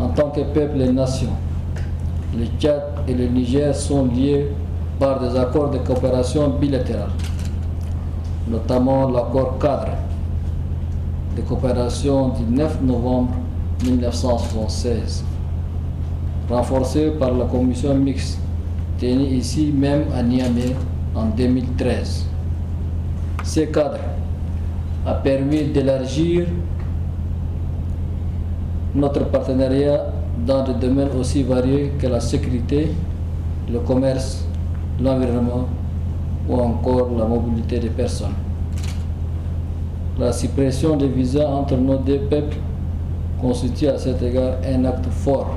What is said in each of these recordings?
En tant que peuple et nation, le Tchad et le Niger sont liés par des accords de coopération bilatérale, notamment l'accord cadre de coopération du 9 novembre 1976, renforcé par la commission mixte tenue ici même à Niamey en 2013. Ce cadre a permis d'élargir notre partenariat dans des domaines aussi variés que la sécurité, le commerce, l'environnement ou encore la mobilité des personnes. La suppression des visas entre nos deux peuples constitue à cet égard un acte fort,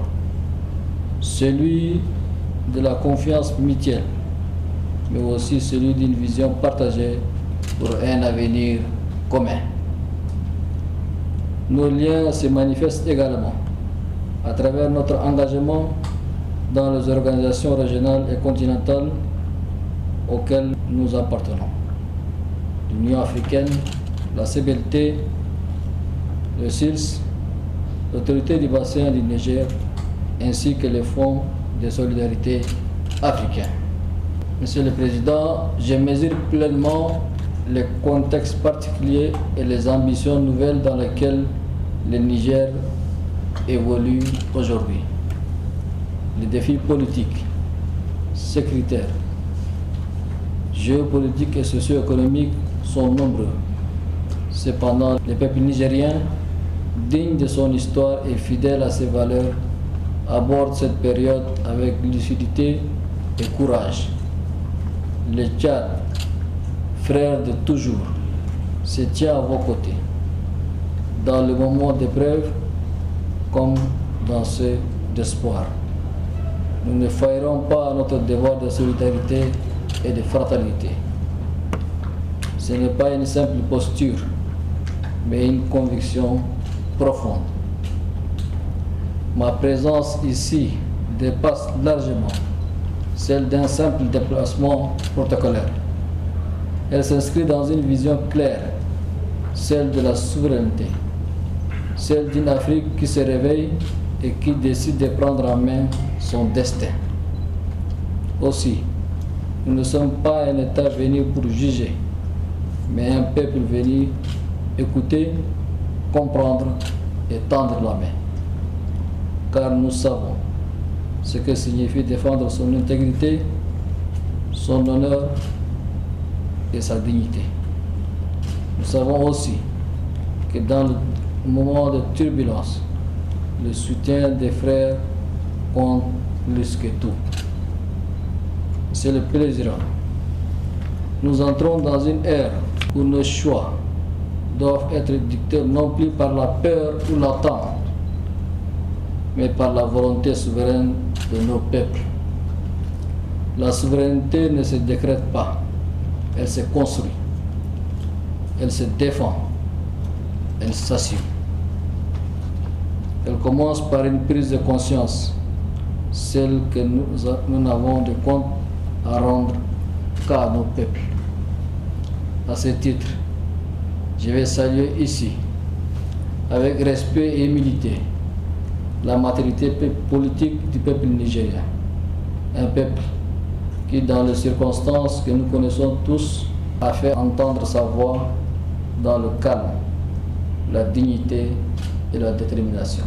celui de la confiance mutuelle, mais aussi celui d'une vision partagée pour un avenir commun. Nos liens se manifestent également à travers notre engagement dans les organisations régionales et continentales auxquelles nous appartenons. L'Union africaine, la CBLT, le SILS, l'autorité du bassin du Niger, ainsi que les fonds de solidarité africains. Monsieur le Président, je mesure pleinement le contexte particulier et les ambitions nouvelles dans lesquelles le Niger évolue aujourd'hui. Les défis politiques, sécuritaires, géopolitiques et socio-économiques sont nombreux. Cependant, le peuple nigérien, digne de son histoire et fidèle à ses valeurs, aborde cette période avec lucidité et courage. Le Tchad, frère de toujours, se tient à vos côtés, dans le moment d'épreuve comme dans ceux d'espoir. Nous ne faillerons pas à notre devoir de solidarité et de fraternité. Ce n'est pas une simple posture, mais une conviction profonde. Ma présence ici dépasse largement celle d'un simple déplacement protocolaire. Elle s'inscrit dans une vision claire, celle de la souveraineté, celle d'une Afrique qui se réveille et qui décide de prendre en main son destin. Aussi, nous ne sommes pas un État venu pour juger, mais un peuple venu écouter, comprendre et tendre la main. Car nous savons ce que signifie défendre son intégrité, son honneur et sa dignité. Nous savons aussi que dans le moment de turbulence, le soutien des frères compte plus que tout. C'est le plaisir. Nous entrons dans une ère où nos choix doivent être dictés non plus par la peur ou l'attente, mais par la volonté souveraine de nos peuples. La souveraineté ne se décrète pas, elle se construit, elle se défend, elle s'assume. Elle commence par une prise de conscience, celle que nous n'avons de compte à rendre qu'à nos peuples. À ce titre, je vais saluer ici, avec respect et humilité, la maturité politique du peuple nigérien. Un peuple qui, dans les circonstances que nous connaissons tous, a fait entendre sa voix dans le calme, la dignité et la détermination.